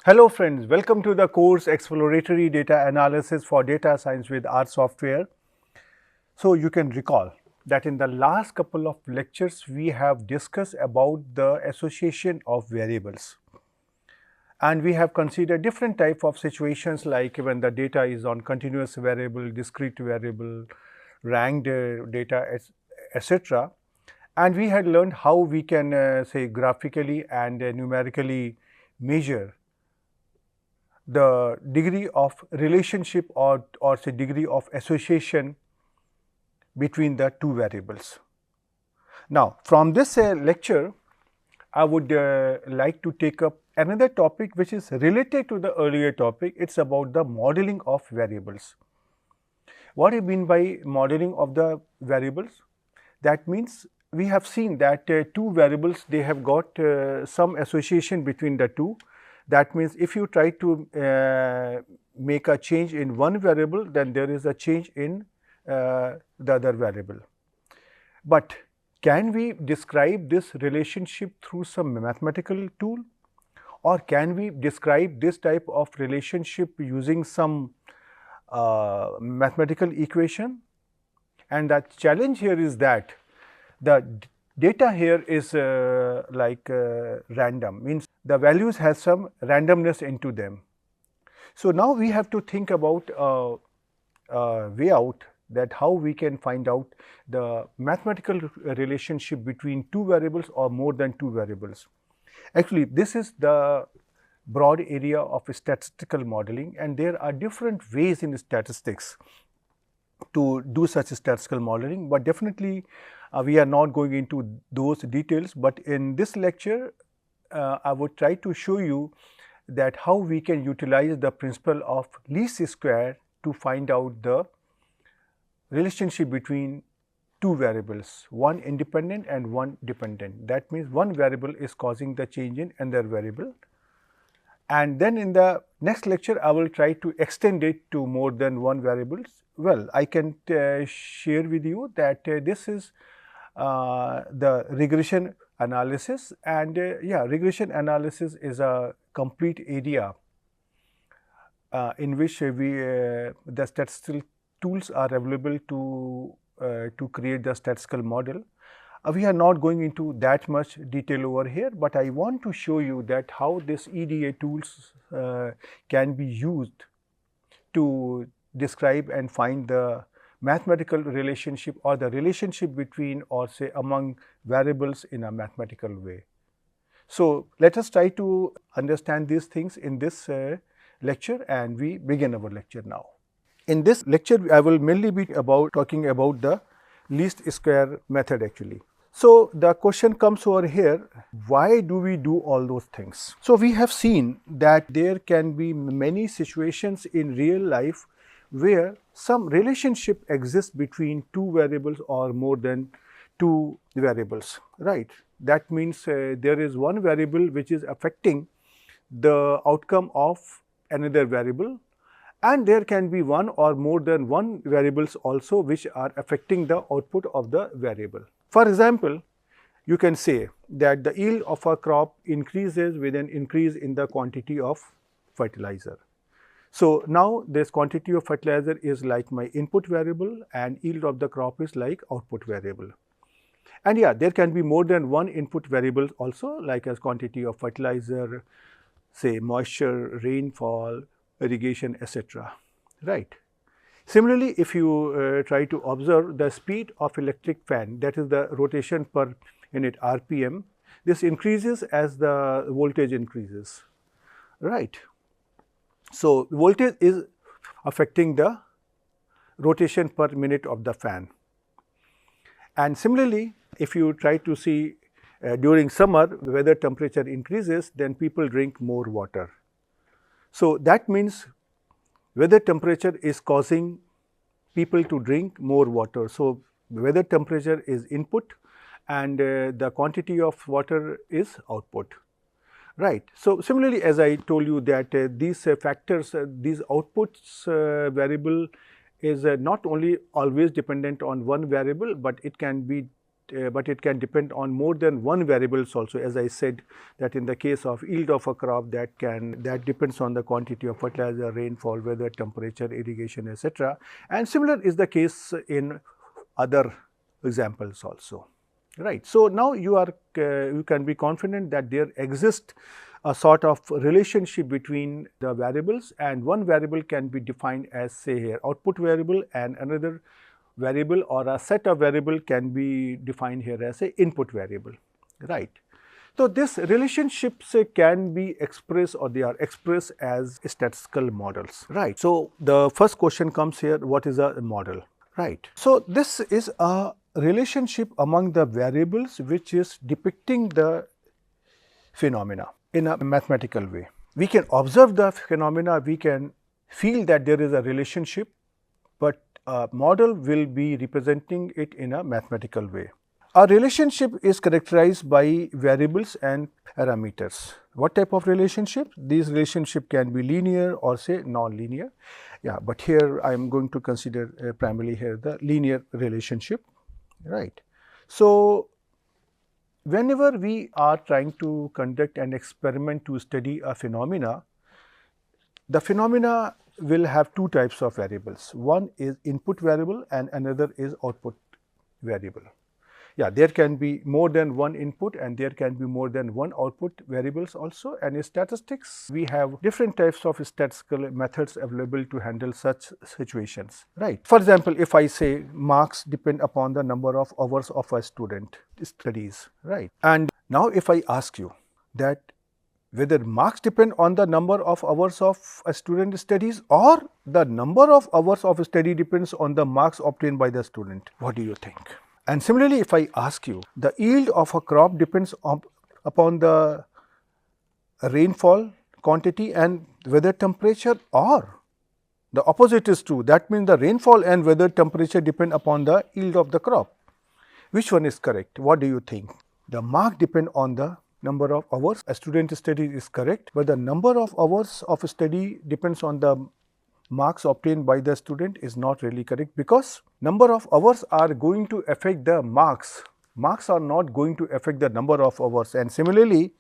Hello friends, welcome to the course Exploratory Data Analysis for Data Science with R Software. So you can recall that in the last couple of lectures we have discussed about the association of variables, and we have considered different type of situations like when the data is on continuous variable, discrete variable, ranked data, etc. And we had learned how we can say graphically and numerically measure the degree of relationship or say degree of association between the two variables. Now, from this lecture, I would like to take up another topic which is related to the earlier topic. It's about the modeling of variables. What do you mean by modeling of the variables? That means we have seen that two variables, they have got some association between the two. That means if you try to make a change in one variable, then there is a change in the other variable. But can we describe this relationship through some mathematical tool, or can we describe this type of relationship using some mathematical equation? And the challenge here is that the data here is random, means the values have some randomness into them. So now we have to think about a way out that how we can find out the mathematical relationship between two variables or more than two variables. Actually, this is the broad area of statistical modeling, and there are different ways in statistics to do such statistical modeling, but definitely we are not going into those details. But in this lecture, I would try to show you that how we can utilize the principle of least square to find out the relationship between two variables, one independent and one dependent. That means one variable is causing the change in another variable. And then in the next lecture, I will try to extend it to more than one variables. Well, I can share with you that this is the regression analysis, and regression analysis is a complete area in which the statistical tools are available to create the statistical model. We are not going into that much detail over here, but I want to show you that how this EDA tools can be used to describe and find the mathematical relationship or the relationship between or say among variables in a mathematical way. So let us try to understand these things in this lecture, and we begin our lecture now. In this lecture, I will mainly be talking about the least square method actually. So the question comes over here, why do we do all those things? So we have seen that there can be many situations in real life where some relationship exists between two variables or more than two variables, right? That means there is one variable which is affecting the outcome of another variable, and there can be one or more than one variables also which are affecting the output of the variable. For example, you can say that the yield of a crop increases with an increase in the quantity of fertilizer. So now this quantity of fertilizer is like my input variable, and yield of the crop is like output variable. And there can be more than one input variable also, like as quantity of fertilizer, say moisture, rainfall, irrigation, etc. Right. Similarly, if you try to observe the speed of electric fan, that is the rotation per unit RPM, this increases as the voltage increases, right. So voltage is affecting the rotation per minute of the fan. And similarly, if you try to see during summer, whether temperature increases, then people drink more water. So that means weather temperature is causing people to drink more water. So weather temperature is input, and the quantity of water is output, right. So similarly, as I told you that these factors, these outputs variable is not only always dependent on one variable, but it can be but it can depend on more than one variables also. As I said, that in the case of yield of a crop, that depends on the quantity of fertilizer, rainfall, weather, temperature, irrigation, etc. And similar is the case in other examples also, right. So now you can be confident that there exists a sort of relationship between the variables, and one variable can be defined as, say here, output variable, and another variable or a set of variable can be defined here as a input variable, right. So this relationships can be expressed, or they are expressed as statistical models, right. So the first question comes here, what is a model, right. So this is a relationship among the variables which is depicting the phenomena in a mathematical way. We can observe the phenomena, we can feel that there is a relationship, but a model will be representing it in a mathematical way. A relationship is characterized by variables and parameters. What type of relationship? These relationship can be linear or say non-linear. Yeah, but here I am going to consider primarily here the linear relationship, right. So whenever we are trying to conduct an experiment to study a phenomena, the phenomena will have two types of variables. One is input variable and another is output variable. Yeah, there can be more than one input and there can be more than one output variables also. And in statistics, we have different types of statistical methods available to handle such situations, right. For example, if I say marks depend upon the number of hours of a student studies, right. And now if I ask you that whether marks depend on the number of hours of a student studies or the number of hours of study depends on the marks obtained by the student, what do you think? And similarly, if I ask you, the yield of a crop depends upon the rainfall quantity and weather temperature, or the opposite is true. That means the rainfall and weather temperature depend upon the yield of the crop. Which one is correct? What do you think? The mark depend on the number of hours a student studies is correct, but the number of hours of study depends on the marks obtained by the student is not really correct, because number of hours are going to affect the marks. Marks are not going to affect the number of hours. And similarly,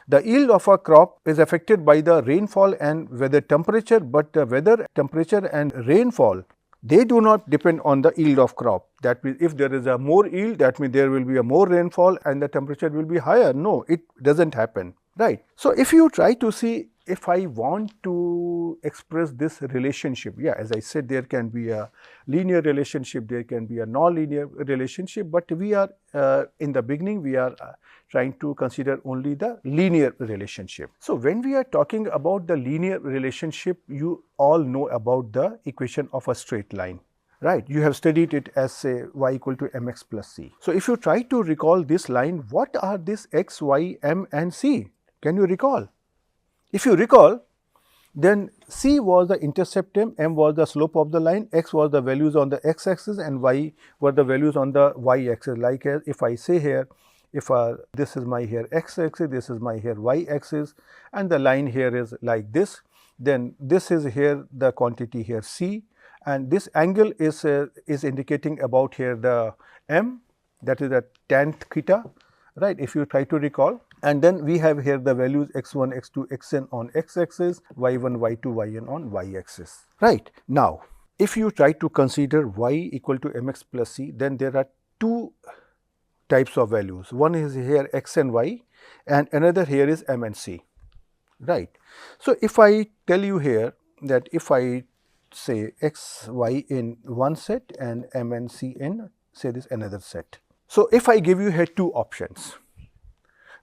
the yield of a crop is affected by the rainfall and weather temperature, but the weather temperature and rainfall, they do not depend on the yield of crop. That means if there is a more yield, that means there will be a more rainfall and the temperature will be higher. No, it doesn't happen, right. So if you try to see, if I want to express this relationship, yeah, as I said, there can be a linear relationship, there can be a non-linear relationship, but we are in the beginning, we are trying to consider only the linear relationship. So when we are talking about the linear relationship, you all know about the equation of a straight line, right. You have studied it as, say, y equal to mx plus c. So if you try to recall this line, what are these x, y, m and c? Can you recall? If you recall, then c was the intercept term, m was the slope of the line, x was the values on the x-axis and y were the values on the y-axis. Like if I say here, if this is my here x-axis, this is my here y-axis, and the line here is like this, then this is here the quantity here c, and this angle is indicating about here the m, that is the tan theta, right, if you try to recall. And then we have here the values x1, x2, xn on x-axis, y1, y2, yn on y-axis, right. Now, if you try to consider y equal to mx plus c, then there are two types of values. One is here x and y, and another here is m and c, right. So if I tell you here that if I say x, y in one set and m and c in, say, this another set. So if I give you here two options,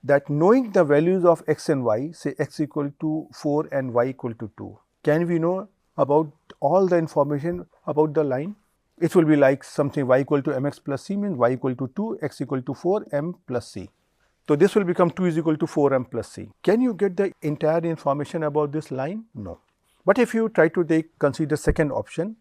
that knowing the values of x and y, say x equal to 4 and y equal to 2, can we know about all the information about the line? It will be like something y equal to mx plus c means y equal to 2, x equal to 4, m plus c. So this will become 2 is equal to 4m plus c. Can you get the entire information about this line? No. But if you try to consider second option,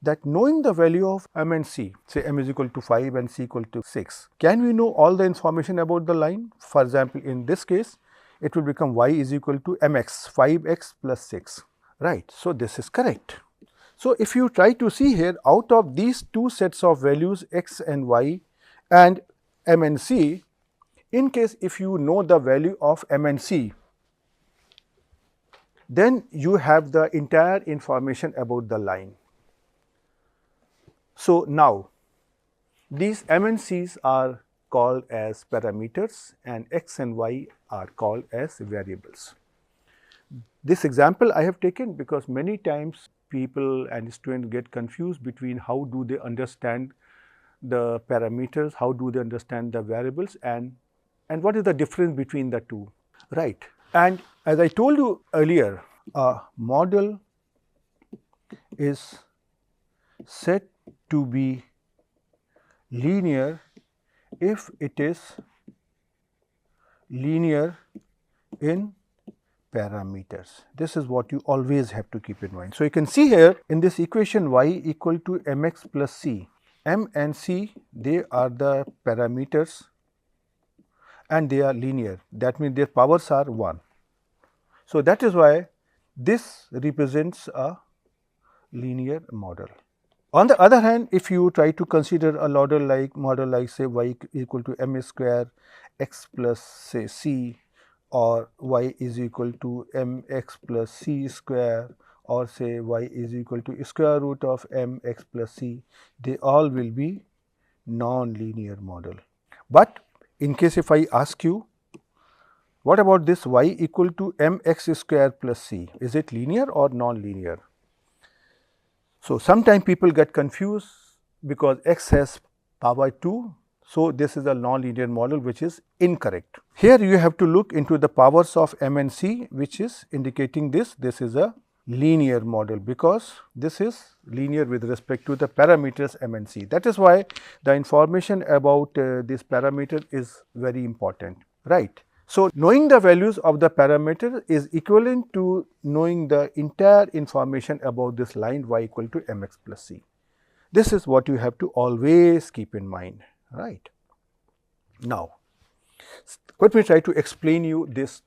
that knowing the value of m and c, say m is equal to 5 and c equal to 6, can we know all the information about the line? For example, in this case, it will become y is equal to mx, 5x plus 6, right. So this is correct. So if you try to see here, out of these two sets of values x and y and M and C, in case if you know the value of M and C, then you have the entire information about the line. So, now these M and C's are called as parameters and X and Y are called as variables. This example I have taken because many times people and students get confused between how do they understand the parameters, how do they understand the variables, and what is the difference between the two, right. And as I told you earlier, a model is said to be linear if it is linear in parameters. This is what you always have to keep in mind. So, you can see here in this equation y equal to mx plus c, m and c, they are the parameters and they are linear. That means their powers are 1. So, that is why this represents a linear model. On the other hand, if you try to consider a model like say y equal to m square x plus say c, or y is equal to mx plus c square, or say y is equal to square root of mx plus c, they all will be non-linear model. But in case if I ask you, what about this y equal to mx square plus c, is it linear or non-linear? So, sometimes people get confused because x has power 2. So, this is a non-linear model which is incorrect. Here you have to look into the powers of m and c, which is indicating this is a linear model because this is linear with respect to the parameters m and c. That is why the information about this parameter is very important, right. So, knowing the values of the parameter is equivalent to knowing the entire information about this line y equal to mx plus c. This is what you have to always keep in mind, right. Now, let me try to explain you this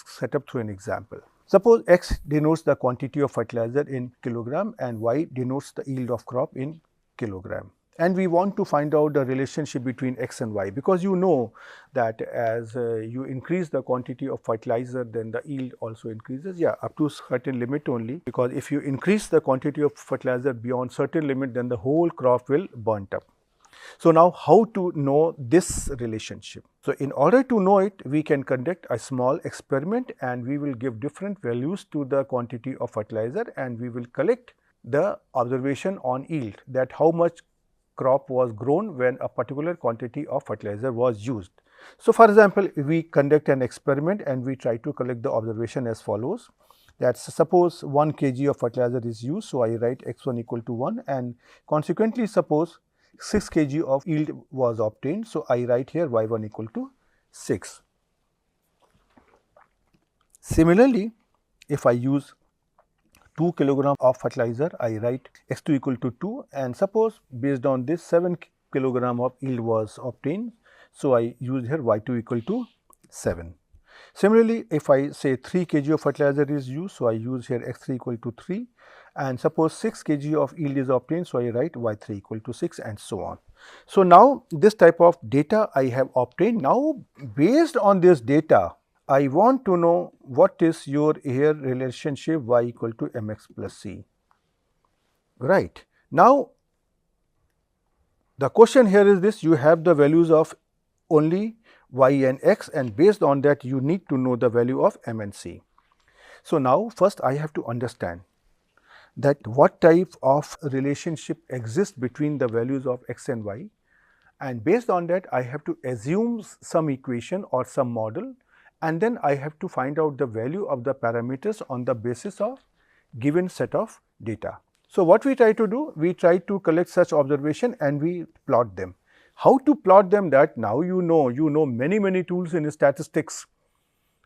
setup through an example. Suppose x denotes the quantity of fertilizer in kilogram and y denotes the yield of crop in kilogram. And we want to find out the relationship between x and y, because you know that as you increase the quantity of fertilizer, then the yield also increases, up to certain limit only, because if you increase the quantity of fertilizer beyond certain limit, then the whole crop will burnt up. So, now how to know this relationship? So, in order to know it, we can conduct a small experiment and we will give different values to the quantity of fertilizer and we will collect the observation on yield, that how much crop was grown when a particular quantity of fertilizer was used. So, for example, we conduct an experiment and we try to collect the observation as follows, that suppose 1 kg of fertilizer is used. So, I write x1 equal to 1 and consequently suppose 6 kg of yield was obtained. So, I write here y1 equal to 6. Similarly, if I use 2 kilogram of fertilizer, I write x2 equal to 2 and suppose based on this 7 kilogram of yield was obtained. So, I use here y2 equal to 7. Similarly, if I say 3 kg of fertilizer is used, so I use here x3 equal to 3 and suppose 6 kg of yield is obtained, so I write y3 equal to 6 and so on. So, now this type of data I have obtained. Now, based on this data, I want to know what is your here relationship y equal to mx plus c, right. Now, the question here is this, you have the values of only y and x and based on that you need to know the value of m and c. So, now first I have to understand that what type of relationship exists between the values of x and y, and based on that I have to assume some equation or some model and then I have to find out the value of the parameters on the basis of given set of data. So, what we try to do? We try to collect such observation and we plot them. How to plot them, that now you know many tools in statistics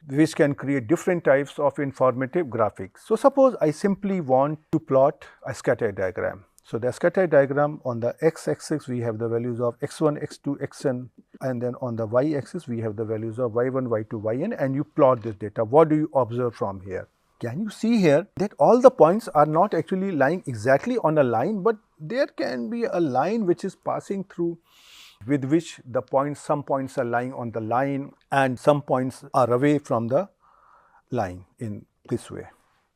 which can create different types of informative graphics. So, suppose I simply want to plot a scatter diagram. So, the scatter diagram, on the x axis we have the values of x1, x2, xn, and then on the y axis we have the values of y1, y2, yn, and you plot this data. What do you observe from here? Can you see here that all the points are not actually lying exactly on a line, but there can be a line which is passing through with which the points, some points are lying on the line and some points are away from the line in this way,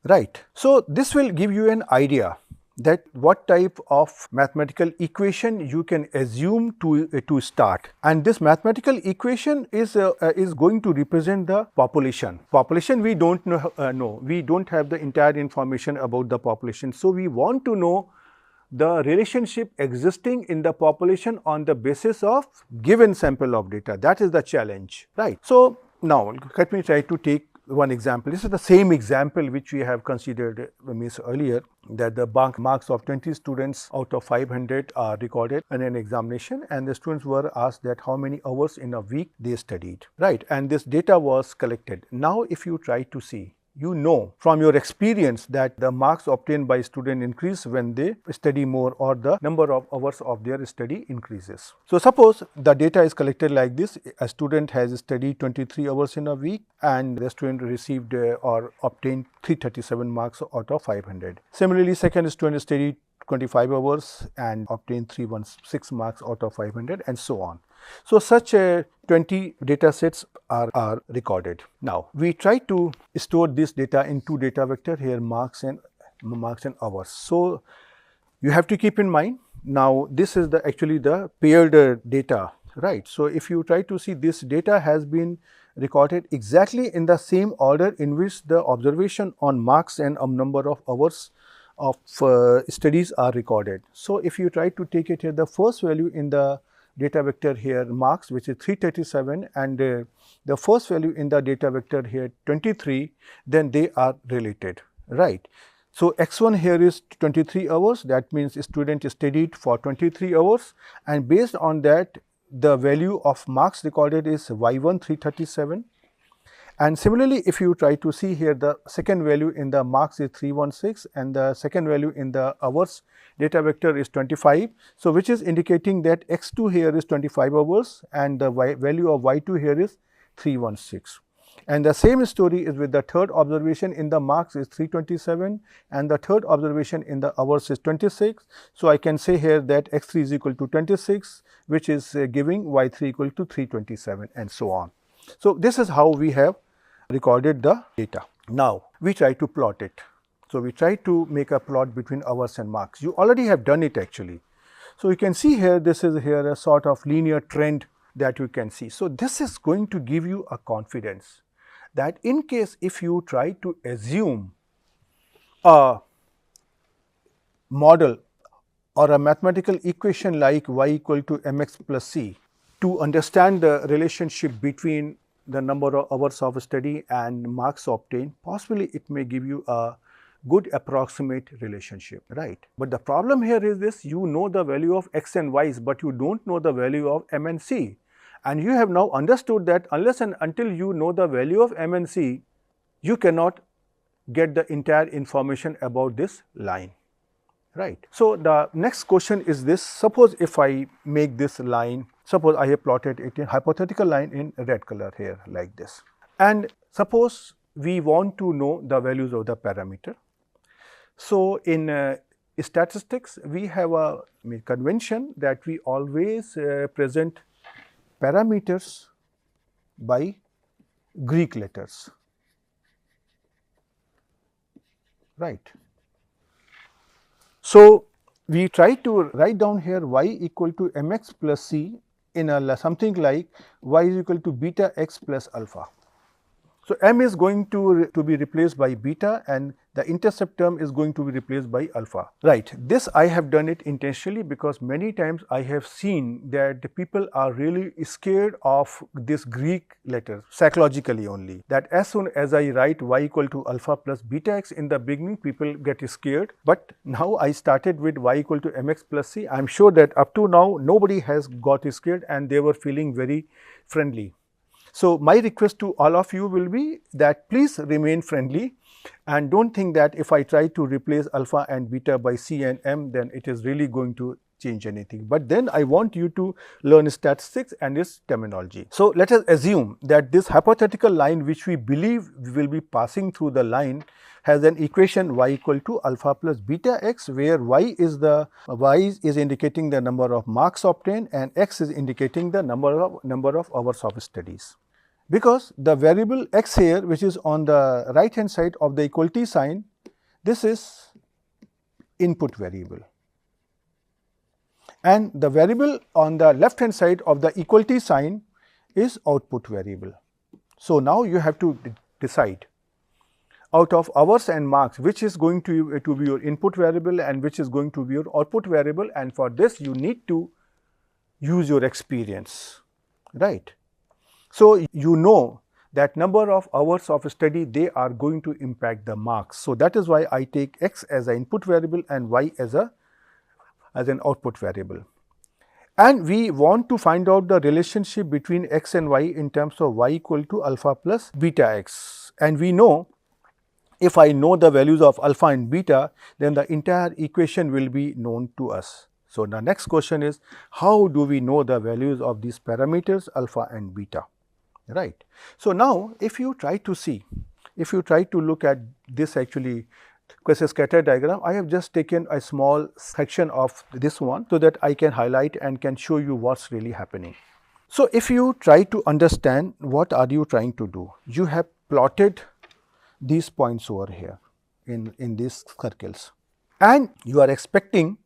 right? So this will give you an idea that what type of mathematical equation you can assume to start, and this mathematical equation is going to represent the population. Population we don't know, we don't have the entire information about the population, so we want to know the relationship existing in the population on the basis of given sample of data. That is the challenge, right? So now let me try to take one example. This is the same example which we have considered earlier, that the marks of 20 students out of 500 are recorded in an examination, and the students were asked that how many hours in a week they studied, right? And this data was collected. Now if you try to see, you know from your experience that the marks obtained by student increase when they study more, or the number of hours of their study increases. So suppose the data is collected like this: a student has studied 23 hours in a week and the student received or obtained 337 marks out of 500. Similarly, second student studied 25 hours and obtained 316 marks out of 500, and so on. So such 20 data sets are recorded. Now we try to store this data in two data vector here, marks and hours. So you have to keep in mind, now this is actually the paired data, right? So if you try to see, this data has been recorded exactly in the same order in which the observation on marks and number of hours of studies are recorded. So if you try to take it here, the first value in the data vector here, marks, which is 337, and the first value in the data vector here, 23, then they are related, right? So x1 here is 23 hours, that means a student studied for 23 hours, and based on that the value of marks recorded is y1 337. And similarly, if you try to see here, the second value in the marks is 316 and the second value in the hours data vector is 25. So which is indicating that x2 here is 25 hours and the value of y2 here is 316. And the same story is with the third observation in the marks is 327 and the third observation in the hours is 26. So I can say here that x3 is equal to 26, which is giving y3 equal to 327, and so on. So this is how we have recorded the data. Now we try to plot it. So we try to make a plot between hours and marks. You already have done it actually. So you can see here, this is here a sort of linear trend that you can see. So this is going to give you a confidence that in case if you try to assume a model or a mathematical equation like y equal to mx plus c to understand the relationship between the number of hours of study and marks obtained, possibly it may give you a good approximate relationship, right? But the problem here is this: you know the value of x and y's, but you don't know the value of m and c. And you have now understood that unless and until you know the value of m and c, you cannot get the entire information about this line, right? So the next question is this: suppose if I make this line, suppose I have plotted it in hypothetical line in red color here like this, and suppose we want to know the values of the parameter. So in statistics we have a convention that we always present parameters by Greek letters, right? So we try to write down here y equal to mx plus c in a something like y is equal to beta x plus alpha. So m is going to be replaced by beta and the intercept term is going to be replaced by alpha, right? This I have done it intentionally because many times I have seen that the people are really scared of this Greek letter psychologically only, that as soon as I write y equal to alpha plus beta x in the beginning, people get scared. But now I started with y equal to mx plus c. I am sure that up to now nobody has got scared and they were feeling very friendly. So my request to all of you will be that please remain friendly and don't think that if I try to replace alpha and beta by c and m, then it is really going to change anything. But then I want you to learn statistics and its terminology. So let us assume that this hypothetical line which we believe will be passing through the line has an equation y equal to alpha plus beta x, where y is indicating the number of marks obtained and x is indicating the number of hours of studies. Because the variable x here, which is on the right hand side of the equality sign, this is input variable, and the variable on the left hand side of the equality sign is output variable. So now you have to decide out of hours and marks which is going to be your input variable and which is going to be your output variable, and for this you need to use your experience, right. So you know that number of hours of study, they are going to impact the marks. So that is why I take x as an input variable and y as an output variable. And we want to find out the relationship between x and y in terms of y equal to alpha plus beta x. And we know, if I know the values of alpha and beta, then the entire equation will be known to us. So the next question is, how do we know the values of these parameters alpha and beta, right? So now if you try to look at this actually Quasi scatter diagram, I have just taken a small section of this one so that I can highlight and can show you what's really happening. So if you try to understand what are you trying to do, you have plotted these points over here in these circles, and you are expecting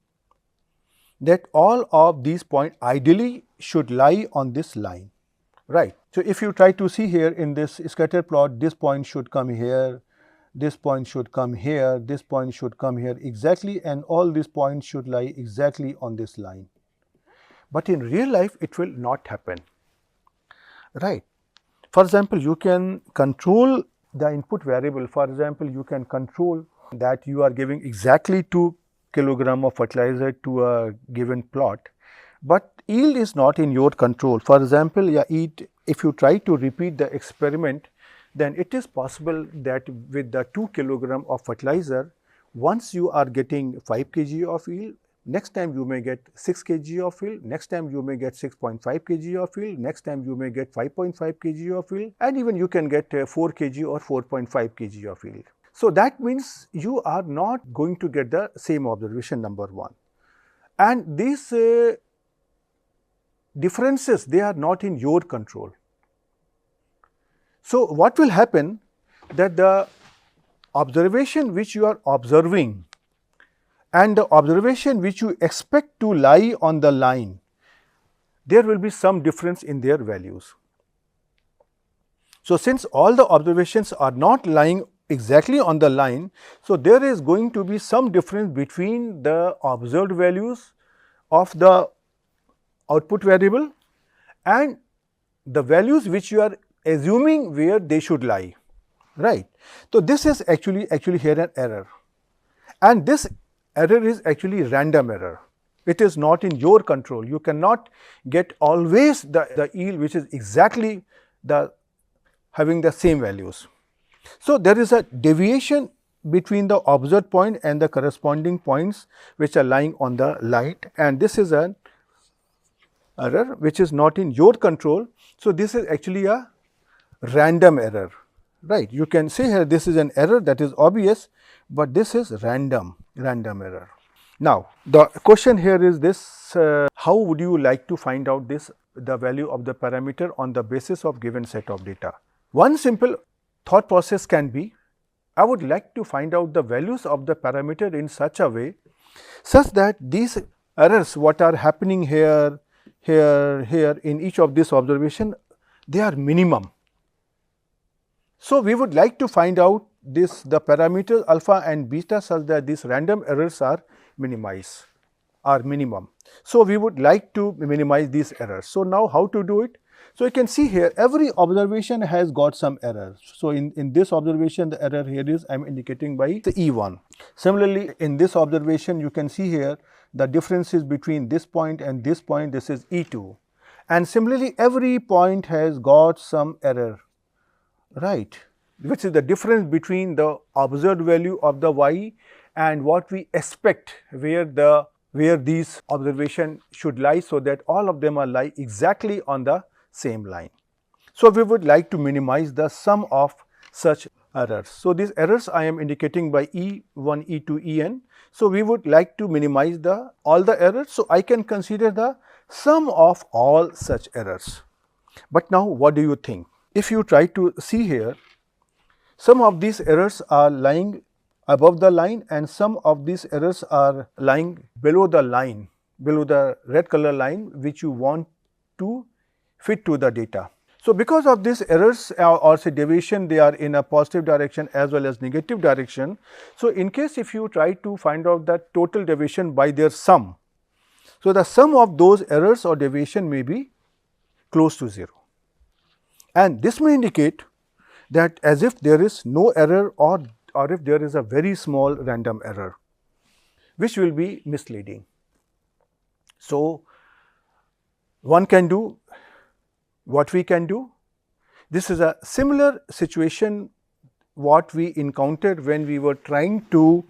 that all of these points ideally should lie on this line, right. So if you try to see here in this scatter plot, this point should come here, this point should come here, this point should come here exactly, and all these points should lie exactly on this line. But in real life it will not happen, right. For example, you can control the input variable. For example, you can control that you are giving exactly 2 kg of fertilizer to a given plot, but yield is not in your control. For example, if you try to repeat the experiment, then it is possible that with the 2 kg of fertilizer, once you are getting 5 kg of yield, next time you may get 6 kg of yield, next time you may get 6.5 kg of yield, next time you may get 5.5 kg of yield, and even you can get 4 kg or 4.5 kg of yield. So that means you are not going to get the same observation, number one. And these differences, they are not in your control. So what will happen, that the observation which you are observing and the observation which you expect to lie on the line, there will be some difference in their values. So since all the observations are not lying exactly on the line, so there is going to be some difference between the observed values of the output variable and the values which you are assuming where they should lie, right. So this is actually here an error, and this error is actually random error. It is not in your control. You cannot get always the yield which is exactly having the same values. So there is a deviation between the observed point and the corresponding points which are lying on the line, and this is an error which is not in your control. So this is actually a random error, right. You can say here this is an error that is obvious, but this is random error. Now the question here is this, how would you like to find out the value of the parameter on the basis of given set of data? One simple thought process can be, I would like to find out the values of the parameter in such a way such that these errors what are happening here in each of this observation, they are minimum. So we would like to find out the parameters alpha and beta such that these random errors are minimum. So we would like to minimize these errors. So now how to do it? So you can see here every observation has got some errors. So in this observation the error here is I am indicating by the E1. Similarly in this observation you can see here the differences between this point and this point, this is E2. And similarly every point has got some error, right, which is the difference between the observed value of the y and what we expect where the where these observations should lie, so that all of them are lie exactly on the same line. So, we would like to minimize the sum of such errors. So, these errors I am indicating by E1, E2, En. So, we would like to minimize all the errors. So, I can consider the sum of all such errors. But now, what do you think? If you try to see here, some of these errors are lying above the line and some of these errors are lying below the line, below the red color line, which you want to fit to the data. So, because of these errors or say deviation, they are in a positive direction as well as negative direction. So, in case if you try to find out the total deviation by their sum, so the sum of those errors or deviation may be close to 0, and this may indicate that as if there is no error or if there is a very small random error, which will be misleading. So, one can do what we can do. This is a similar situation what we encountered when we were trying to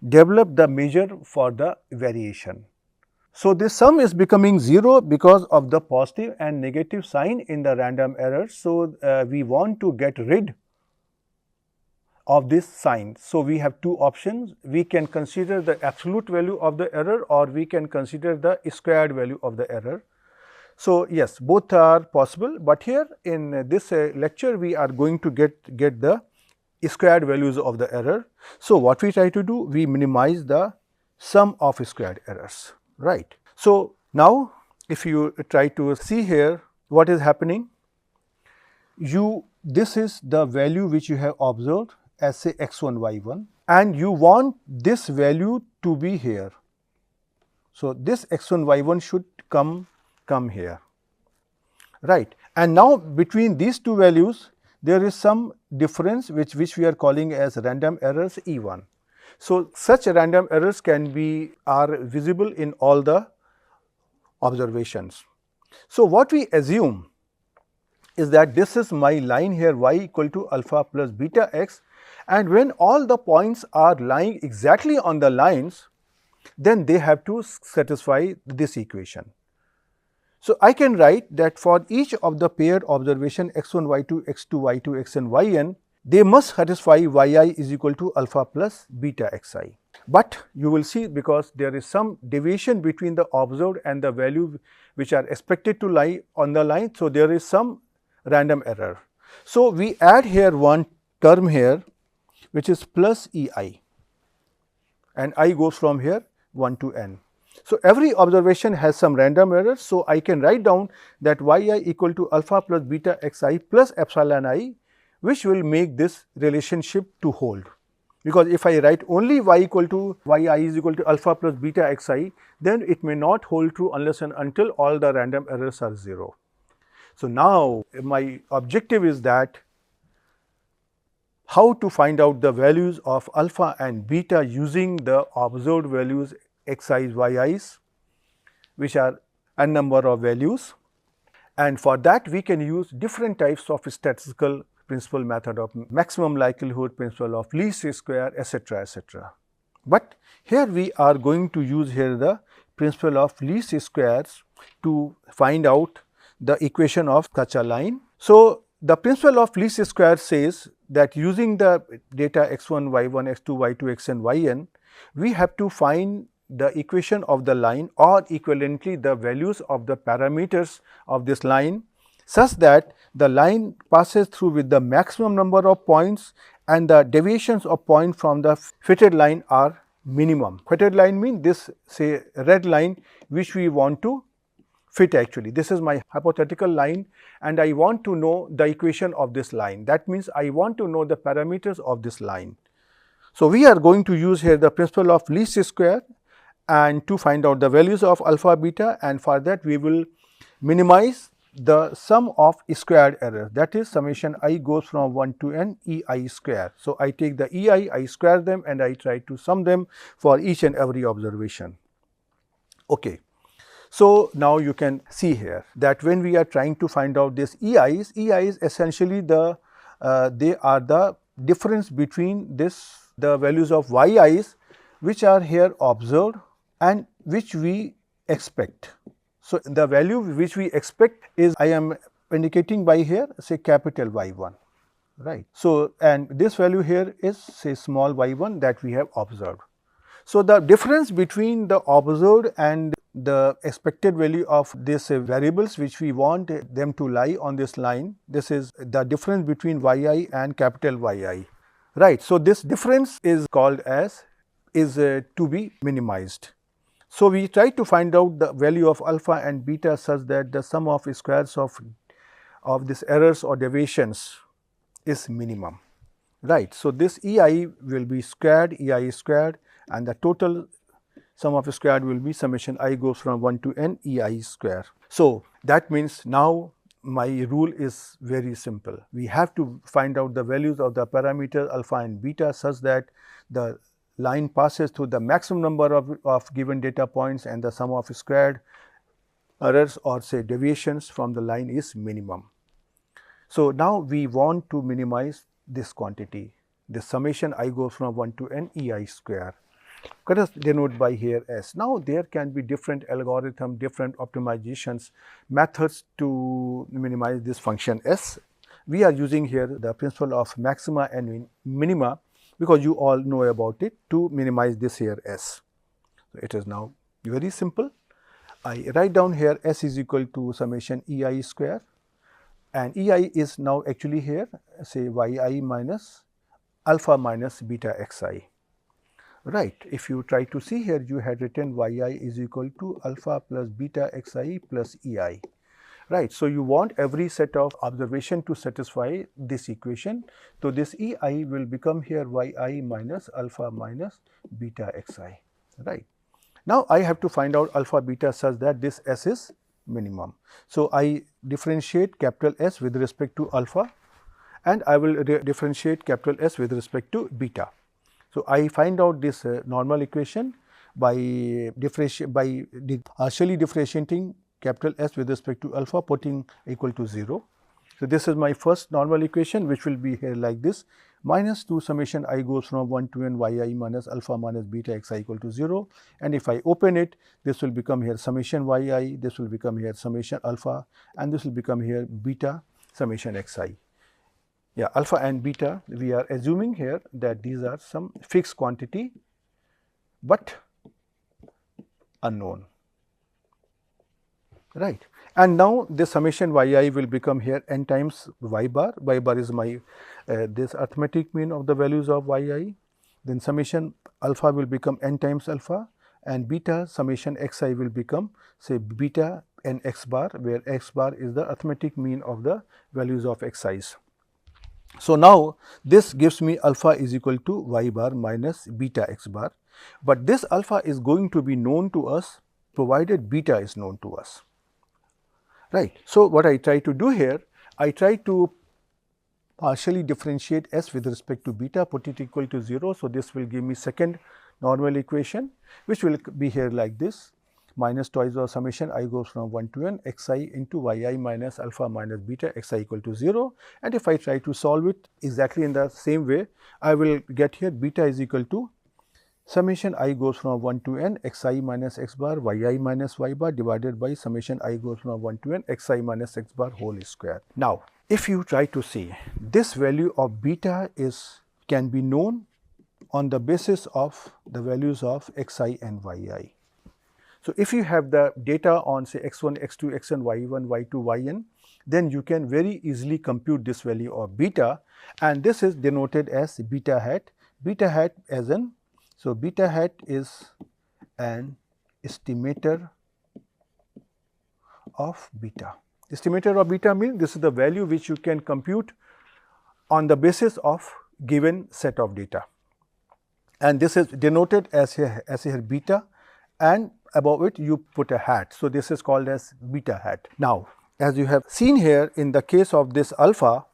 develop the measure for the variation. So, this sum is becoming 0 because of the positive and negative sign in the random error. So, we want to get rid of this sign. So, we have two options. We can consider the absolute value of the error or we can consider the squared value of the error. So, yes, both are possible, but here in this lecture we are going to get the squared values of the error. So, what we try to do? We minimize the sum of squared errors, right. So, now if you try to see here what is happening, this is the value which you have observed as say x1, y1, and you want this value to be here. So, this x1, y1 should come here, right. And now, between these two values there is some difference which we are calling as random errors E1. So, such random errors are visible in all the observations. So, what we assume is that this is my line here y equal to alpha plus beta x, and when all the points are lying exactly on the lines, then they have to satisfy this equation. So, I can write that for each of the paired observation x1, y2, x2, y2, xn, yn, they must satisfy yi is equal to alpha plus beta xi. But you will see, because there is some deviation between the observed and the value which are expected to lie on the line. So, there is some random error. So, we add here one term here which is plus ei, and I goes from here 1 to n. So, every observation has some random errors. So, I can write down that yi equal to alpha plus beta xi plus epsilon I, which will make this relationship to hold. Because if I write only yi is equal to alpha plus beta xi, then it may not hold true unless and until all the random errors are 0. So, now my objective is that how to find out the values of alpha and beta using the observed values xi's, yi's, which are n number of values, and for that we can use different types of statistical principle method of maximum likelihood, principle of least square, etc., etc. But here we are going to use here the principle of least squares to find out the equation of such a line. So, the principle of least square says that using the data x1, y1, x2, y2, xn, yn, we have to find the equation of the line or equivalently the values of the parameters of this line, such that the line passes through with the maximum number of points and the deviations of point from the fitted line are minimum. Fitted line means this say red line which we want to fit actually. This is my hypothetical line and I want to know the equation of this line. That means I want to know the parameters of this line. So, we are going to use here the principle of least square and to find out the values of alpha, beta, and for that we will minimize the sum of squared error, that is summation I goes from 1 to n ei square. So, I take the ei, I square them and I try to sum them for each and every observation. Okay. So, now you can see here that when we are trying to find out this EIs essentially they are the difference between the values of yi's which are here observed and which we expect. So, the value which we expect is, I am indicating by here, say capital Y1, right. So, and this value here is say small y1 that we have observed. So, the difference between the observed and the expected value of these variables which we want them to lie on this line, this is the difference between yi and capital Yi, right. So, this difference is called as to be minimized. So, we try to find out the value of alpha and beta such that the sum of squares of these errors or deviations is minimum, right. So, this EI will be squared, EI squared, and the total sum of squared will be summation I goes from 1 to n EI square. So, that means now my rule is very simple. We have to find out the values of the parameter alpha and beta such that the line passes through the maximum number of given data points and the sum of squared errors or say deviations from the line is minimum. So, now we want to minimize this quantity, the summation I goes from 1 to n EI square. Let us denote by here S. Now, there can be different algorithm, different optimizations, methods to minimize this function S. We are using here the principle of maxima and minima because you all know about it to minimize this here S. So, it is now very simple. I write down here S is equal to summation EI square, and EI is now actually here say yi minus alpha minus beta xi. Right. If you try to see here, you had written yi is equal to alpha plus beta xi plus ei. Right. So, you want every set of observation to satisfy this equation. So, this ei will become here yi minus alpha minus beta xi. Right. Now, I have to find out alpha beta such that this S is minimum. So, I differentiate capital S with respect to alpha, and I will differentiate capital S with respect to beta. So, I find out this normal equation by partially differentiating capital S with respect to alpha, putting equal to 0. So, this is my first normal equation which will be here like this, minus 2 summation I goes from 1 to n yi minus alpha minus beta xi equal to 0, and if I open it, this will become here summation yi, this will become here summation alpha, and this will become here beta summation xi. Yeah, alpha and beta, we are assuming here that these are some fixed quantity, but unknown, right. And now, this summation yi will become here n times y bar is my this arithmetic mean of the values of yi, then summation alpha will become n times alpha, and beta summation xi will become say beta n x bar, where x bar is the arithmetic mean of the values of xi's. So, now this gives me alpha is equal to y bar minus beta x bar, but this alpha is going to be known to us provided beta is known to us, right. So, what I try to do here, I try to partially differentiate S with respect to beta, put it equal to 0. So, this will give me second normal equation which will be here like this, minus twice of summation I goes from 1 to n xi into yi minus alpha minus beta xi equal to 0, and if I try to solve it exactly in the same way, I will get here beta is equal to summation I goes from 1 to n xi minus x bar yi minus y bar divided by summation I goes from 1 to n xi minus x bar whole square. Now, if you try to see, this value of beta can be known on the basis of the values of xi and yi. So, if you have the data on say x1, x2, xn, y1, y2, yn, then you can very easily compute this value of beta, and this is denoted as beta hat. Beta hat as an, so beta hat is an estimator of beta. Estimator of beta means this is the value which you can compute on the basis of given set of data, and this is denoted as here beta, and above it you put a hat. So, this is called as beta hat. Now, as you have seen here in the case of this alpha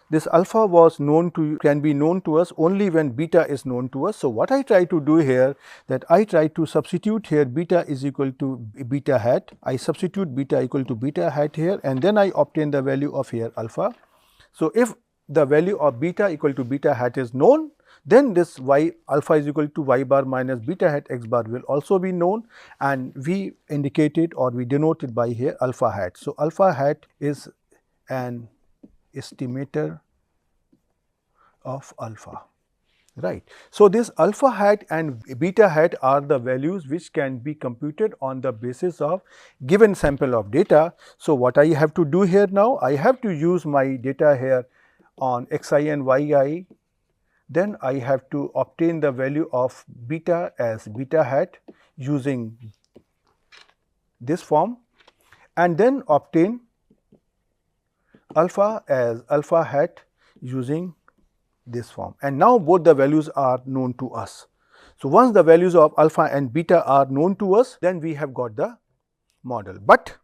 was can be known to us only when beta is known to us. So, what I try to do here, that I try to substitute here beta is equal to beta hat, I substitute beta equal to beta hat here, and then I obtain the value of here alpha. So, if the value of beta equal to beta hat is known, then this y alpha is equal to y bar minus beta hat x bar will also be known, and we indicate it or we denote it by here alpha hat. So, alpha hat is an estimator of alpha, right. So, this alpha hat and beta hat are the values which can be computed on the basis of given sample of data. So, what I have to do here now, I have to use my data here on xi and yi. Then I have to obtain the value of beta as beta hat using this form, and then obtain alpha as alpha hat using this form, and now both the values are known to us. So, once the values of alpha and beta are known to us, then we have got the model. But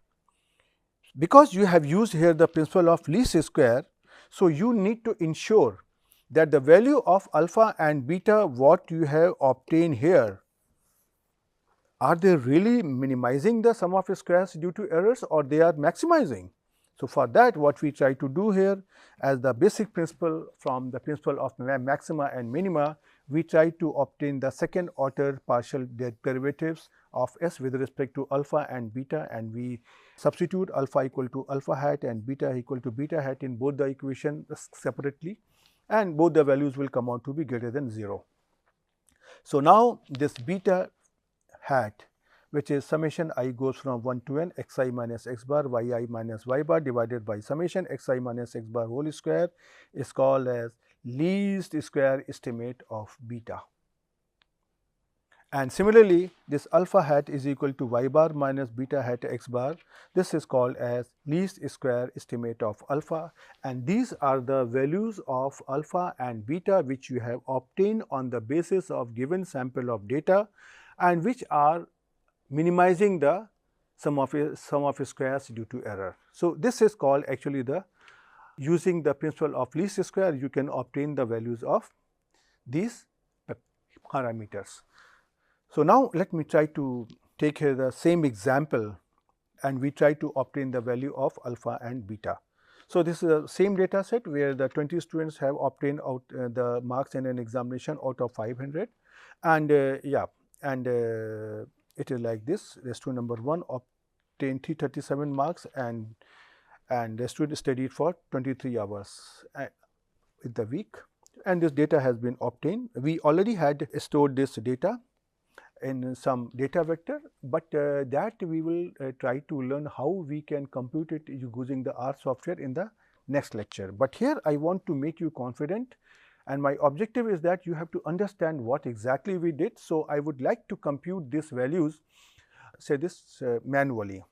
because you have used here the principle of least square, so you need to ensure that the value of alpha and beta what you have obtained here, are they really minimizing the sum of squares due to errors or they are maximizing? So, for that what we try to do here as the basic principle from the principle of maxima and minima, we try to obtain the second order partial derivatives of s with respect to alpha and beta, and we substitute alpha equal to alpha hat and beta equal to beta hat in both the equation separately, and both the values will come out to be greater than 0. So, now this beta hat, which is summation I goes from 1 to n xi minus x bar yi minus y bar divided by summation xi minus x bar whole square, is called as least square estimate of beta. And similarly, this alpha hat is equal to y bar minus beta hat x bar. This is called as least square estimate of alpha, and these are the values of alpha and beta which you have obtained on the basis of given sample of data, and which are minimizing the sum of squares due to error. So, this is called actually the using the principle of least square, you can obtain the values of these parameters. So, now let me try to take here the same example, and we try to obtain the value of alpha and beta. So, this is the same data set where the 20 students have obtained out the marks in an examination out of 500, and it is like this. The student number 1 obtained 337 marks, and the student studied for 23 hours in the week, and this data has been obtained. We already had stored this data in some data vector, but that we will try to learn how we can compute it using the R software in the next lecture. But here I want to make you confident, and my objective is that you have to understand what exactly we did. So, I would like to compute these values, say this manually,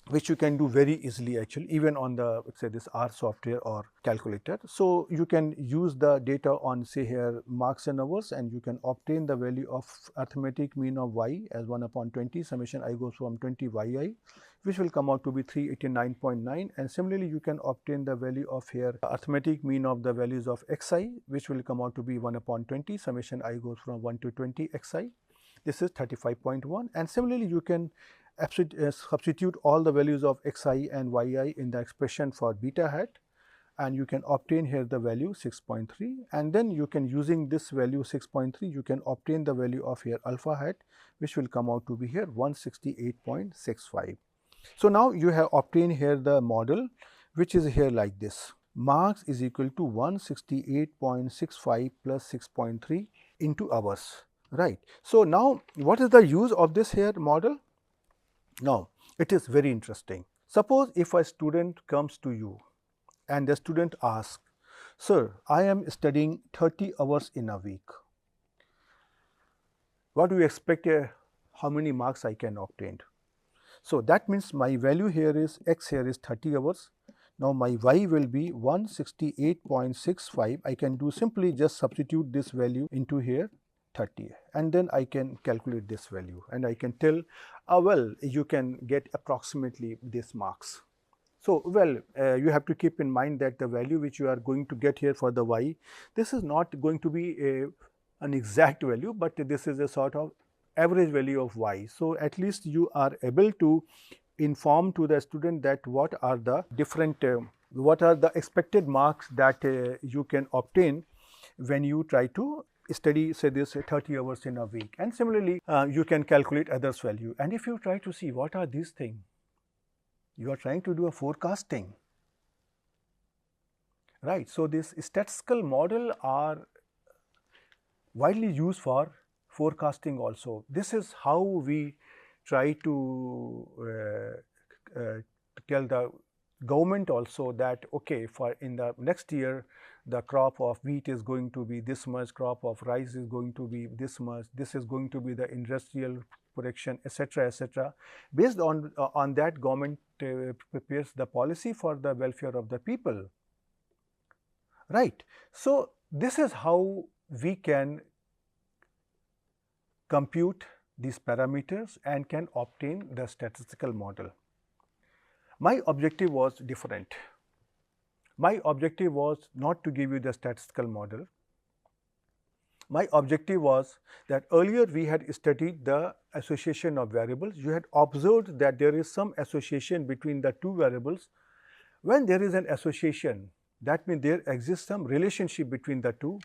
which you can do very easily actually even on the say this R software or calculator. So, you can use the data on say here marks and hours, and you can obtain the value of arithmetic mean of y as 1 upon 20 summation I goes from 20 yi, which will come out to be 389.9, and similarly you can obtain the value of here arithmetic mean of the values of xi, which will come out to be 1 upon 20 summation I goes from 1 to 20 xi. This is 35.1, and similarly you can substitute all the values of xi and yi in the expression for beta hat, and you can obtain here the value 6.3, and then you can using this value 6.3 you can obtain the value of here alpha hat, which will come out to be here 168.65. So, now you have obtained here the model, which is here like this: marks is equal to 168.65 plus 6.3 into hours, right. So, now what is the use of this here model? Now, it is very interesting. Suppose if a student comes to you and the student asks, "Sir, I am studying 30 hours in a week. What do you expect how many marks I can obtain?" So, that means my value here is x here is 30 hours. Now, my y will be 168.65. I can do simply just substitute this value into here 30, and then I can calculate this value, and I can tell well you can get approximately this marks. So, well you have to keep in mind that the value which you are going to get here for the y, this is not going to be an exact value, but this is a sort of average value of y. So, at least you are able to inform to the student that what are the different what are the expected marks that you can obtain, when you try to study, say this 30 hours in a week. And similarly, you can calculate others value. And if you try to see what are these things, you are trying to do a forecasting, right? So this statistical model are widely used for forecasting also. This is how we try to tell the government also that, okay, for in the next year, the crop of wheat is going to be this much, crop of rice is going to be this much, this is going to be the industrial production, etc., etc. Based on that, government prepares the policy for the welfare of the people, right? So this is how we can compute these parameters and can obtain the statistical model. My objective was different. My objective was not to give you the statistical model. My objective was that earlier we had studied the association of variables. You had observed that there is some association between the two variables. When there is an association, that means there exists some relationship between the two,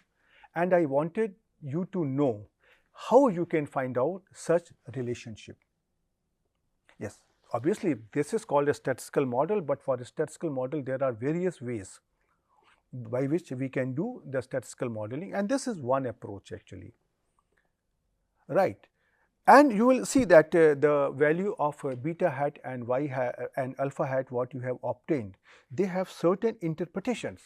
and I wanted you to know how you can find out such relationship. Yes, obviously this is called a statistical model, but for a statistical model there are various ways by which we can do the statistical modeling, and this is one approach actually, right? And you will see that the value of beta hat and y hat and alpha hat what you have obtained, they have certain interpretations.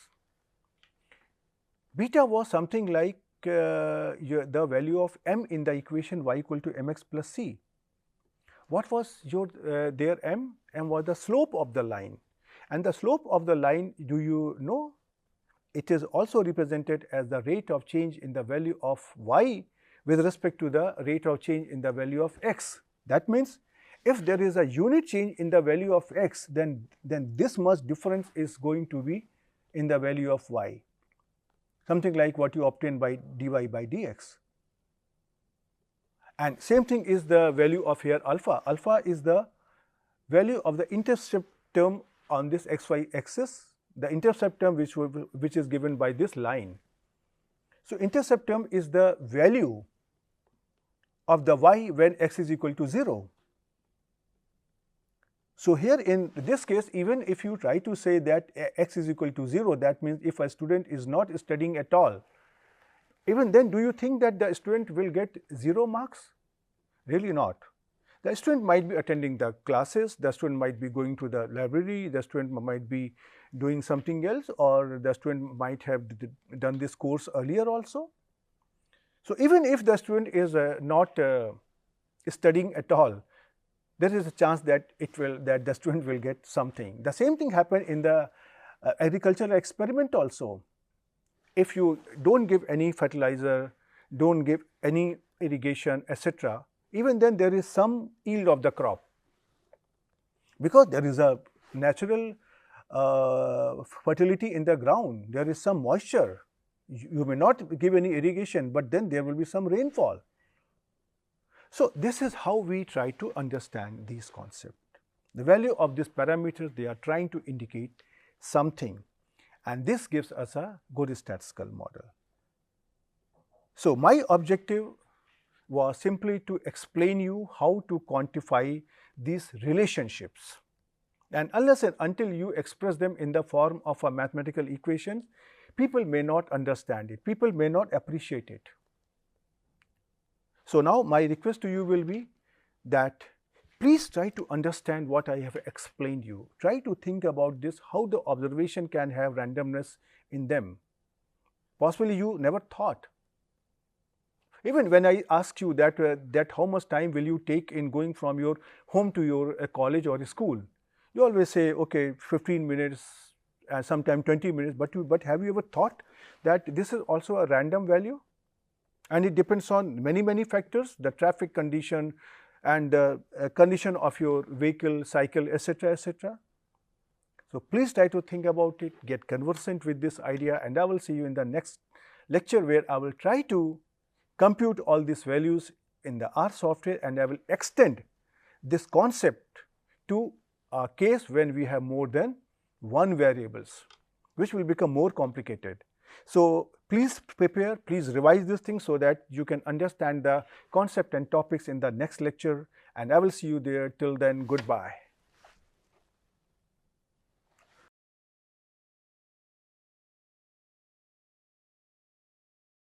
Beta was something like the value of m in the equation y equal to mx plus c. What was your their m? M was the slope of the line, and the slope of the line, do you know? It is also represented as the rate of change in the value of y with respect to the rate of change in the value of x. That means, if there is a unit change in the value of x, then this much difference is going to be in the value of y, something like what you obtain by dy by dx. And same thing is the value of here alpha. Alpha is the value of the intercept term on this xy axis, the intercept term which is given by this line. So intercept term is the value of the y when x is equal to 0. So here in this case, even if you try to say that x is equal to 0, that means if a student is not studying at all, even then do you think that the student will get 0 marks? Really not. The student might be attending the classes, the student might be going to the library, the student might be doing something else, or the student might have done this course earlier also. So even if the student is not studying at all, there is a chance that the student will get something. The same thing happened in the agricultural experiment also. If you don't give any fertilizer, don't give any irrigation, etc., even then there is some yield of the crop, because there is a natural fertility in the ground, there is some moisture. You may not give any irrigation, but then there will be some rainfall. So this is how we try to understand these concepts. The value of these parameters, they are trying to indicate something, and this gives us a good statistical model. So my objective was simply to explain you how to quantify these relationships, and unless and until you express them in the form of a mathematical equation, people may not understand it, people may not appreciate it. So now my request to you will be that please try to understand what I have explained you. Try to think about this, how the observation can have randomness in them. Possibly you never thought. Even when I ask you that how much time will you take in going from your home to your college or school, you always say, okay, 15 minutes, sometime 20 minutes, but have you ever thought that this is also a random value? And it depends on many factors, the traffic condition and the condition of your vehicle, cycle, etc., etc. So please try to think about it, get conversant with this idea, and I will see you in the next lecture, where I will try to compute all these values in the R software, and I will extend this concept to a case when we have more than one variables, which will become more complicated. So please prepare, please revise these things so that you can understand the concept and topics in the next lecture, and I will see you there. Till then, goodbye.